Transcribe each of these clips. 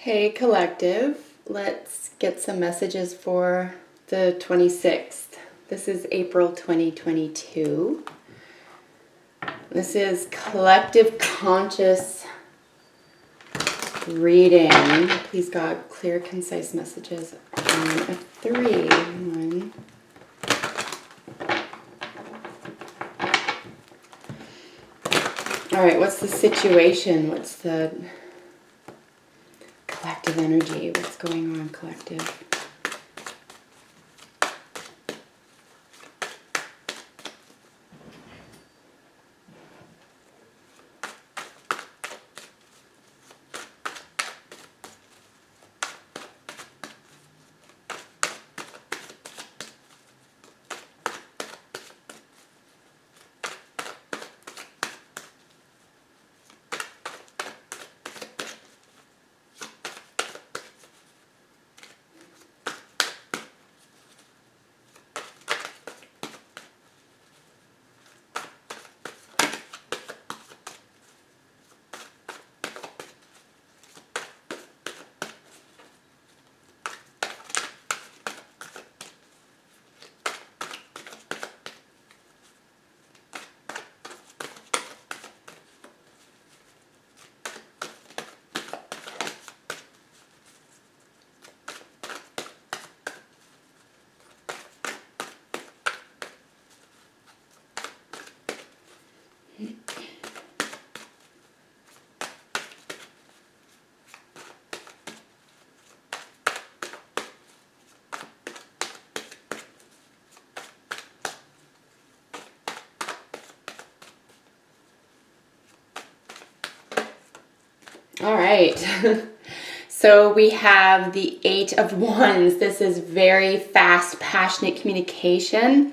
Hey collective, let's get some messages for the 26th. This is April 2022. This is collective conscious reading. Please God, clear, concise messages on a 3. One. All right, what's the situation? What's the collective energy? What's going on, collective? All right, so we have the 8 of Wands. This is very fast, passionate communication.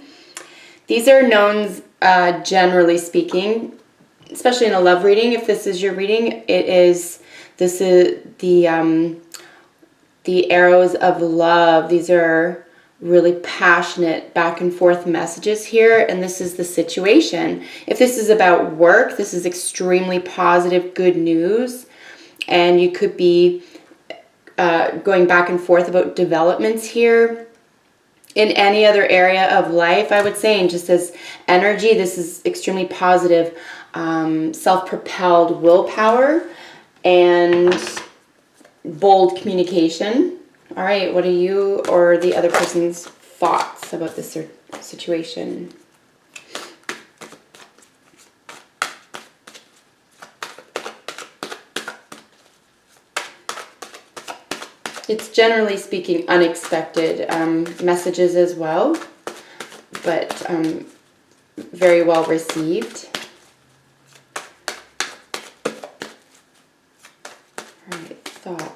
These are knowns, generally speaking, especially in a love reading. If this is your reading, this is the arrows of love. These are really passionate back and forth messages here, and this is the situation. If this is about work, this is extremely positive, good news. And you could be going back and forth about developments here. In any other area of life, I would say, and just as energy, this is extremely positive, self-propelled willpower and bold communication. All right, what are you or the other person's thoughts about this situation? It's generally speaking unexpected messages as well, but very well received. All right, thoughts.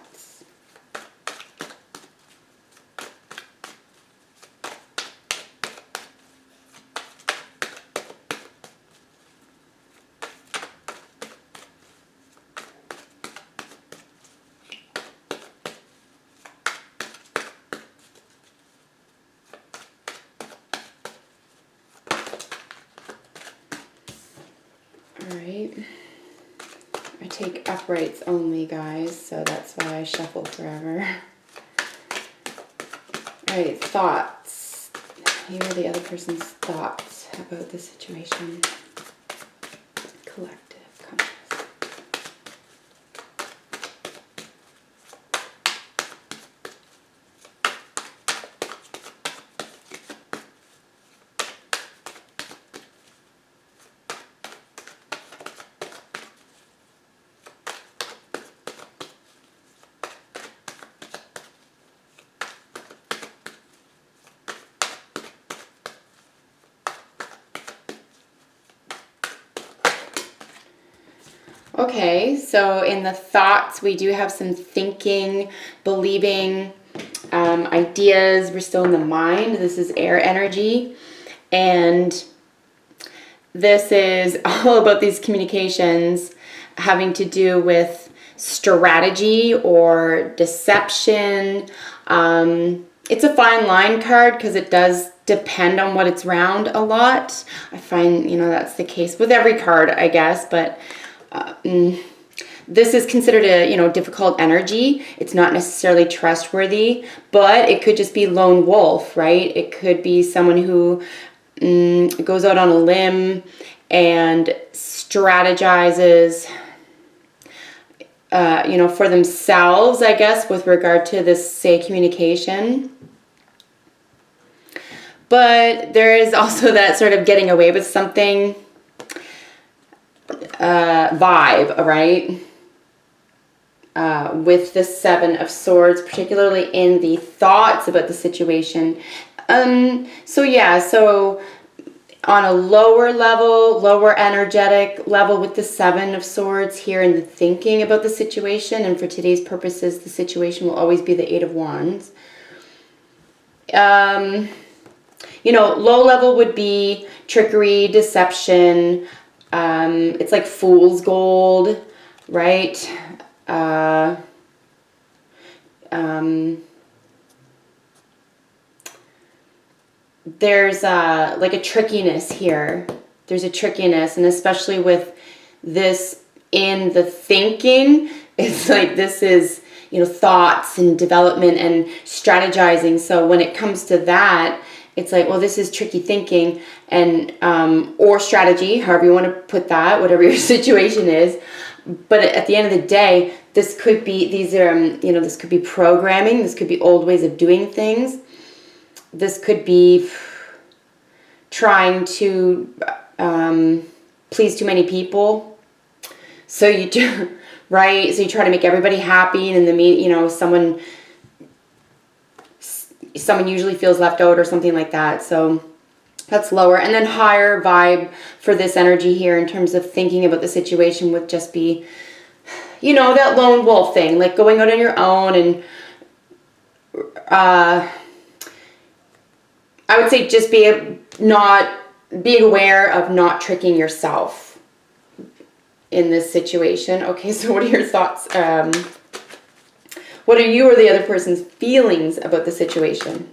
All right, I take uprights only, guys, so that's why I shuffle forever. All right, thoughts. Here are the other person's thoughts about the situation. Collective conscious. Okay, so in the thoughts, we do have some thinking, believing, ideas. We're still in the mind. This is air energy. And this is all about these communications having to do with strategy or deception. It's a fine line card because it does depend on what it's round a lot. I find, that's the case with every card, I guess, but this is considered a, you know, difficult energy. It's not necessarily trustworthy, but it could just be lone wolf, right? It could be someone who goes out on a limb and strategizes, you know, for themselves, I guess, with regard to this, say, communication. But there is also that sort of getting away with something vibe, right? With the Seven of Swords, particularly in the thoughts about the situation. So yeah, so on a lower level, lower energetic level with the Seven of Swords here in the thinking about the situation, and for today's purposes, the situation will always be the Eight of Wands. You know, low level would be trickery, deception. It's like fool's gold, right? There's like a trickiness here. There's a trickiness, and especially with this in the thinking, it's like this is, you know, thoughts and development and strategizing. So when it comes to that, it's like, well, this is tricky thinking and or strategy, however you want to put that, whatever your situation is. But at the end of the day, this could be, these are, you know, this could be programming. This could be old ways of doing things. This could be trying to please too many people. So you do, right? So you try to make everybody happy, and in the you know, someone usually feels left out or something like that. So that's lower. And then higher vibe for this energy here in terms of thinking about the situation would just be, you know, that lone wolf thing, like going out on your own. And I would say just being aware of not tricking yourself in this situation. Okay, so what are your thoughts? What are you or the other person's feelings about the situation?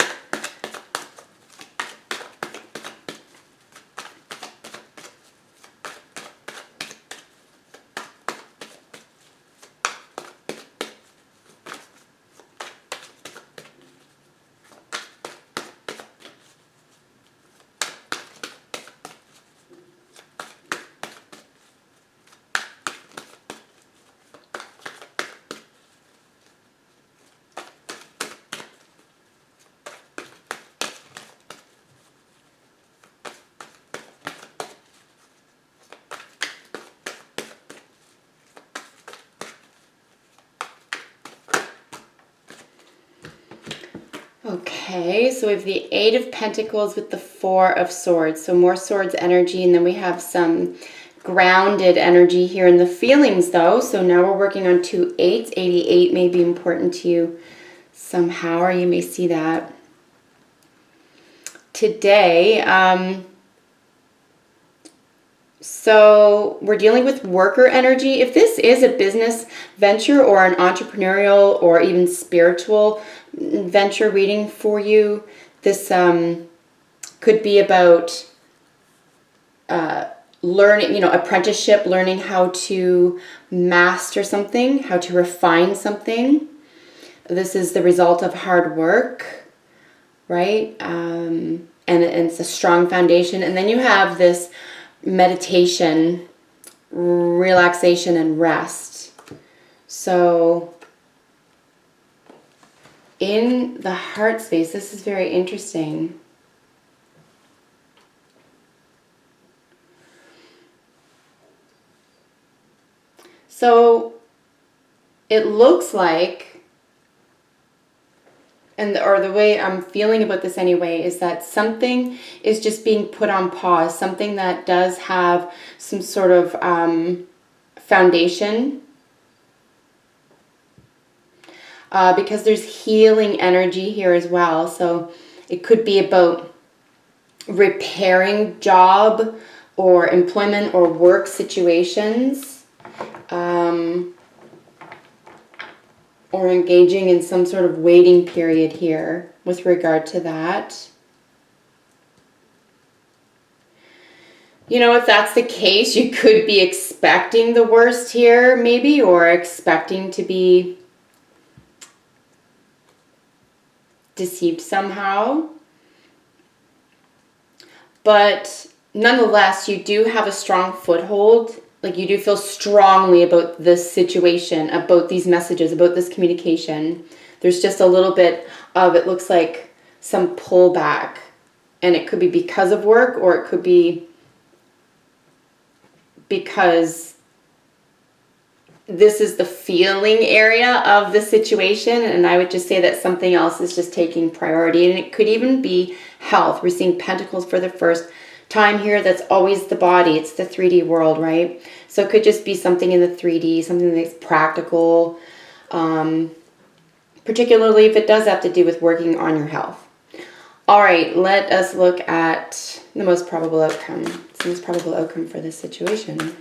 Okay, so we have the Eight of Pentacles with the Four of Swords. So more swords energy, and then we have some grounded energy here in the feelings, though. So now we're working on 2 8s. 88 may be important to you somehow, or you may see that today. So we're dealing with worker energy. If this is a business venture or an entrepreneurial or even spiritual venture reading for you, this could be about learning, you know, apprenticeship, learning how to master something, how to refine something. This is the result of hard work, right? And it's a strong foundation. And then you have this meditation, relaxation, and rest. So in the heart space, this is very interesting. So it looks like, or the way I'm feeling about this anyway, is that something is just being put on pause, something that does have some sort of foundation, because there's healing energy here as well. So it could be about repairing job or employment or work situations, or engaging in some sort of waiting period here with regard to that. You know, if that's the case, you could be expecting the worst here, maybe, or expecting to be deceived somehow. But nonetheless, you do have a strong foothold. Like, you do feel strongly about this situation, about these messages, about this communication. There's just a little bit of, it looks like, some pullback. And it could be because of work, or it could be because this is the feeling area of the situation, and I would just say that something else is just taking priority. And it could even be health. We're seeing pentacles for the first time here. That's always the body. It's the 3D world, right? So it could just be something in the 3D, something that's practical, particularly if it does have to do with working on your health. All right, let us look at the most probable outcome. It's the most probable outcome for this situation.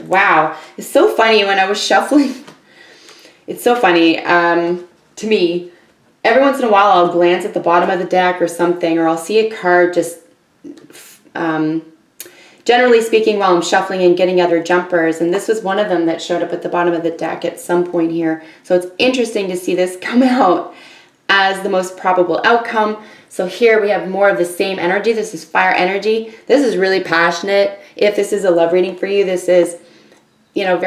Wow, it's so funny when I was shuffling. It's so funny to me. Every once in a while I'll glance at the bottom of the deck or something, or I'll see a card just, generally speaking, while I'm shuffling and getting other jumpers. And this was one of them that showed up at the bottom of the deck at some point here. So it's interesting to see this come out as the most probable outcome. So here we have more of the same energy. This is fire energy. This is really passionate. If this is a love reading for you, this is, you know,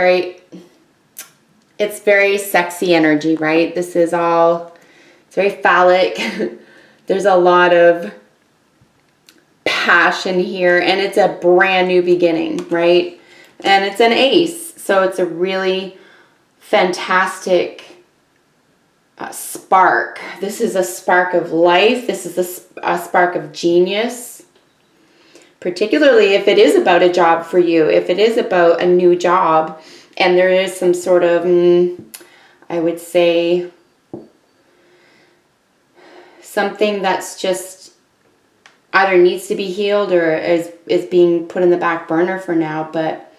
it's very sexy energy, right? This is all, it's very phallic. There's a lot of passion here, and it's a brand new beginning, right? And it's an ace, so it's a really fantastic spark. This is a spark of life. This is a spark of genius, particularly if it is about a job for you, if it is about a new job, and there is some sort of, I would say, something that's just either needs to be healed or is being put in the back burner for now. But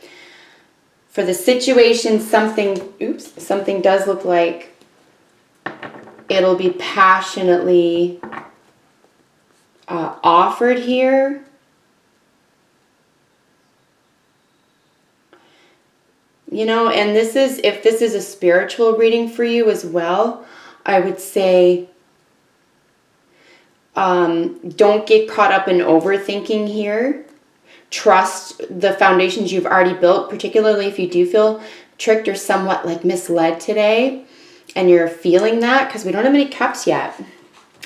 for the situation, something does look like it'll be passionately offered here. You know, and this is, if this is a spiritual reading for you as well, I would say don't get caught up in overthinking here. Trust the foundations you've already built, particularly if you do feel tricked or somewhat like misled today, and you're feeling that, because we don't have any cups yet.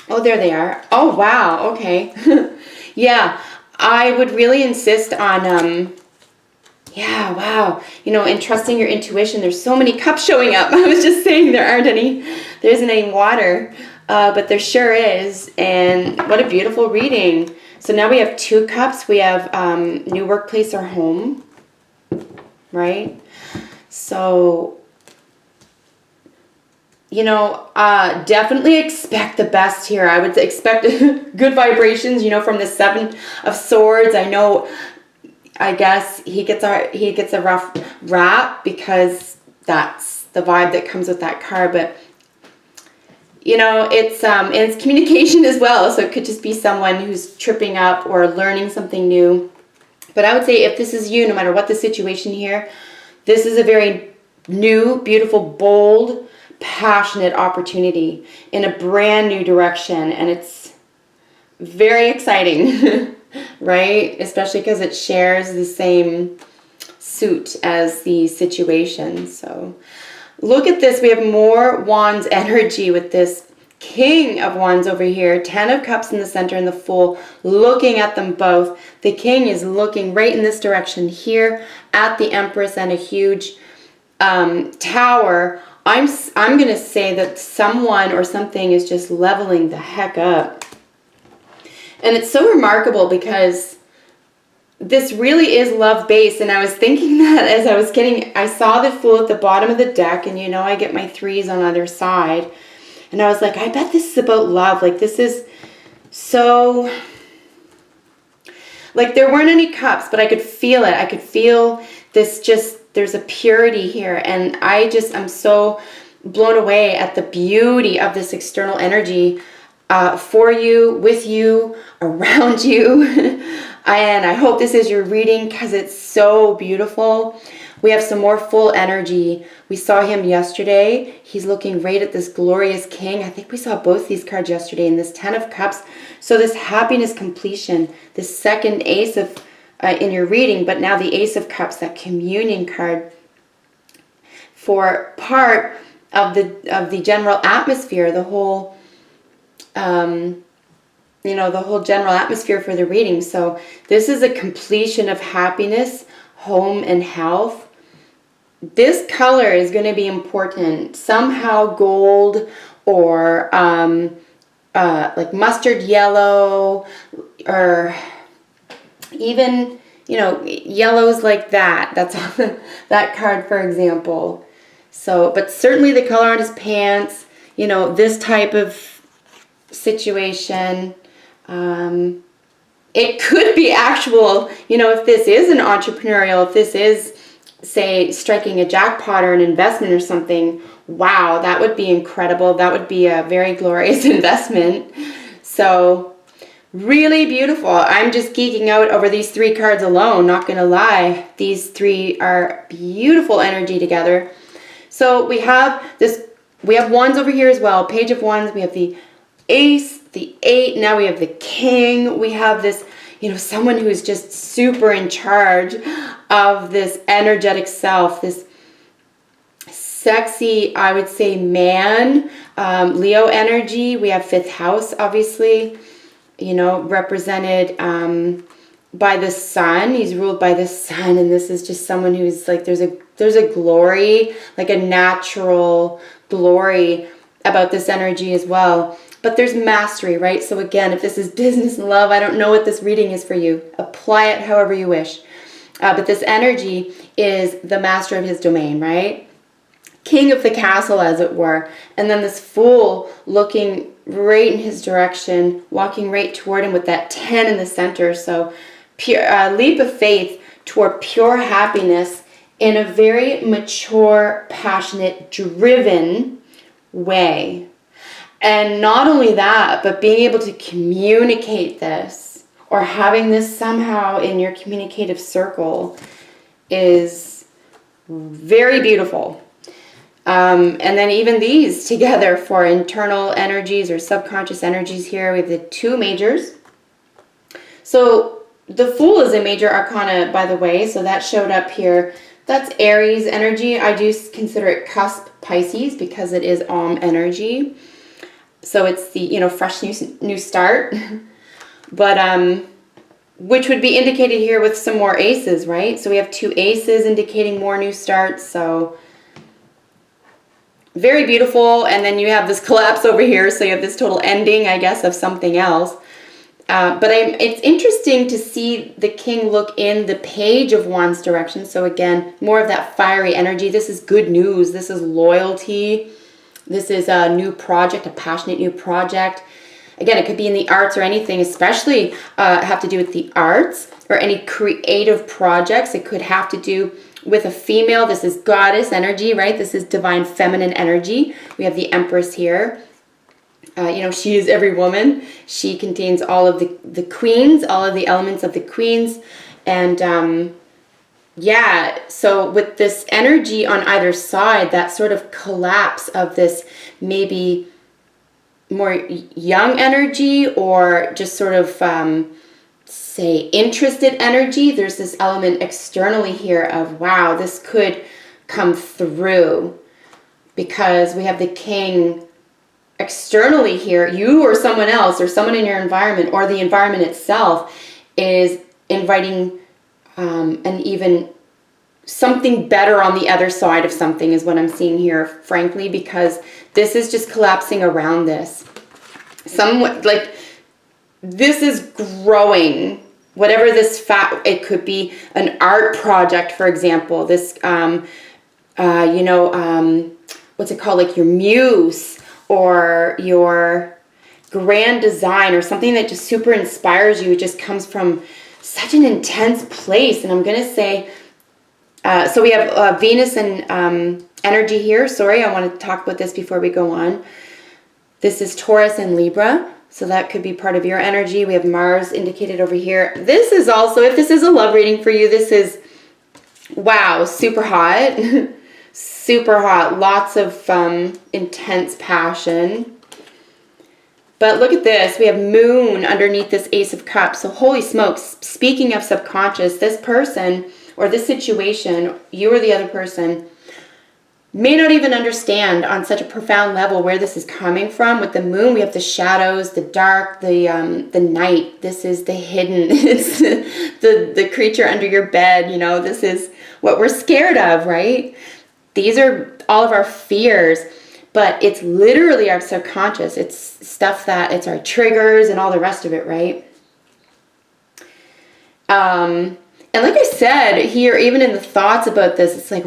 Oh, there they are. Oh, wow. Okay. Yeah, I would really insist on, yeah, wow. You know, and trusting your intuition. There's so many cups showing up. I was just saying there isn't any water, but there sure is. And what a beautiful reading. So now we have 2 cups. We have new workplace or home, right? So, you know, definitely expect the best here. I would expect good vibrations, you know, from the 7 of Swords. I guess he gets a rough rap because that's the vibe that comes with that card. But, you know, it's communication as well. So it could just be someone who's tripping up or learning something new. But I would say if this is you, no matter what the situation here, this is a very new, beautiful, bold, passionate opportunity in a brand new direction, and it's very exciting. Right? Especially because it shares the same suit as the situation. So look at this. We have more Wands energy with this King of Wands over here, 10 of Cups in the center, and the Fool looking at them both. The King is looking right in this direction here at the Empress and a huge tower. I'm going to say that someone or something is just leveling the heck up. And it's so remarkable because this really is love-based. And I was thinking that as I saw the Fool at the bottom of the deck, and you know I get my 3s on either side. And I was like, I bet this is about love. Like, this is so, like, there weren't any cups, but I could feel it. I could feel this, just, there's a purity here. And I'm so blown away at the beauty of this external energy for you, with you, around you. And I hope this is your reading because it's so beautiful. We have some more full energy. We saw him yesterday. He's looking right at this glorious king. I think we saw both these cards yesterday in this 10 of Cups. So this happiness completion, this second ace of in your reading, but now the Ace of Cups, that communion card for part of the general atmosphere, the whole the whole general atmosphere for the reading. So this is a completion of happiness, home, and health. This color is going to be important. Somehow gold or like mustard yellow, or even, yellows like that. That's on that card, for example. So, but certainly the color on his pants, this type of situation. It could be actual, if this is an entrepreneurial, if this is, say, striking a jackpot or an investment or something, wow, that would be incredible. That would be a very glorious investment. So really beautiful. I'm just geeking out over these 3 cards alone, not gonna lie. These 3 are beautiful energy together. So we have wands over here as well, Page of Wands. We have the Ace, the 8, now we have the King. We have this, someone who is just super in charge of this energetic self, this sexy, I would say, man, Leo energy. We have 5th house, obviously, represented by the sun. He's ruled by the sun, and this is just someone who's like, there's a glory, like a natural glory about this energy as well. But there's mastery, right? So again, if this is business and love, I don't know what this reading is for you. Apply it however you wish. But this energy is the master of his domain, right? King of the castle, as it were. And then this Fool looking right in his direction, walking right toward him with that 10 in the center. So pure leap of faith toward pure happiness in a very mature, passionate, driven way. And not only that, but being able to communicate this, or having this somehow in your communicative circle, is very beautiful. And then even these together for internal energies or subconscious energies here. We have the 2 majors. So the Fool is a major arcana, by the way, so that showed up here. That's Aries energy. I do consider it cusp Pisces because it is energy. So it's the, fresh new start. But, which would be indicated here with some more aces, right? So we have 2 aces indicating more new starts. So very beautiful. And then you have this collapse over here. So you have this total ending, I guess, of something else. But it's interesting to see the King look in the Page of Wands direction. So again, more of that fiery energy. This is good news. This is loyalty. This is a new project, a passionate new project. Again, it could be in the arts or anything, especially have to do with the arts or any creative projects. It could have to do with a female. This is goddess energy, right? This is divine feminine energy. We have the Empress here. She is every woman. She contains all of the queens, all of the elements of the queens. And yeah, so with this energy on either side, that sort of collapse of this maybe more young energy or just sort of, say, interested energy. There's this element externally here of, wow, this could come through because we have the King externally here. You or someone else or someone in your environment or the environment itself is inviting and even something better on the other side of something is what I'm seeing here, frankly, because this is just collapsing around this. Somewhat like this is growing. Whatever this it could be an art project, for example. This, what's it called? Like your muse or your grand design or something that just super inspires you. It just comes from such an intense place. And I'm going to say, so we have Venus and energy here. Sorry, I want to talk about this before we go on. This is Taurus and Libra. So that could be part of your energy. We have Mars indicated over here. This is also, if this is a love reading for you, this is, wow, super hot. Super hot. Lots of intense passion. But look at this. We have Moon underneath this Ace of Cups. So holy smokes, speaking of subconscious, this person or this situation, you or the other person, may not even understand on such a profound level where this is coming from. With the Moon, we have the shadows, the dark, the night. This is the hidden. It's the creature under your bed. You know, this is what we're scared of, right? These are all of our fears, but it's literally our subconscious. It's stuff that, it's our triggers and all the rest of it, right? And like I said here, even in the thoughts about this, it's like,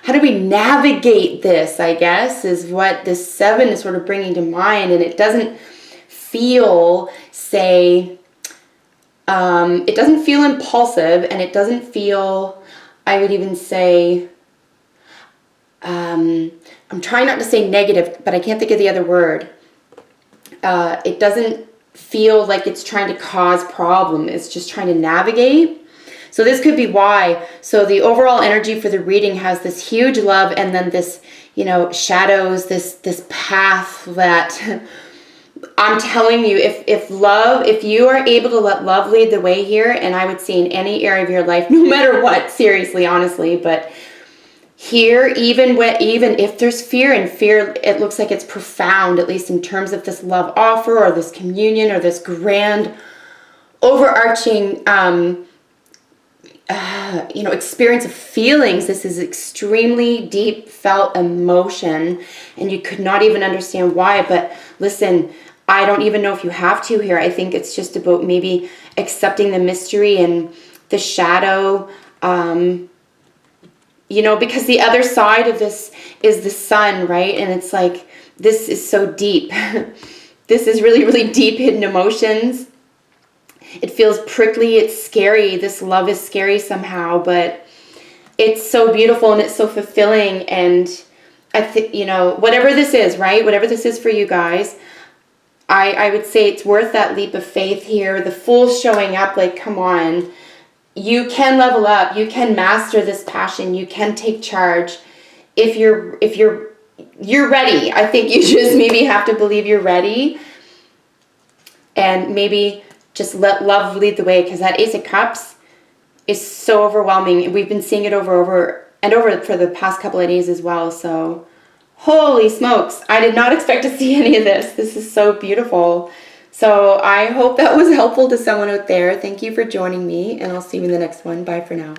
how do we navigate this, I guess, is what this 7 is sort of bringing to mind. And it doesn't feel, it doesn't feel impulsive, and it doesn't feel, I would even say, I'm trying not to say negative, but I can't think of the other word. It doesn't feel like it's trying to cause problem. It's just trying to navigate. So this could be why. So the overall energy for the reading has this huge love, and then this, you know, shadows, this path that I'm telling you, if you are able to let love lead the way here, and I would say in any area of your life, no matter what, seriously, honestly, but here, even if there's fear, and fear, it looks like it's profound, at least in terms of this love offer or this communion or this grand overarching you know, experience of feelings. This is extremely deep felt emotion, and you could not even understand why. But listen, I don't even know if you have to here. I think it's just about maybe accepting the mystery and the shadow, you know, because the other side of this is the sun, right? And it's like, this is so deep. This is really, really deep hidden emotions. It feels prickly, it's scary. This love is scary somehow, but it's so beautiful and it's so fulfilling. And I think, you know, whatever this is, right? Whatever this is for you guys, I would say it's worth that leap of faith here. The Fool showing up, like, come on. You can level up. You can master this passion. You can take charge if you're ready. I think you just maybe have to believe you're ready, and maybe just let love lead the way, because that Ace of Cups is so overwhelming. We've been seeing it over for the past couple of days as well. So holy smokes, I did not expect to see any of this. This is so beautiful. So I hope that was helpful to someone out there. Thank you for joining me, and I'll see you in the next one. Bye for now.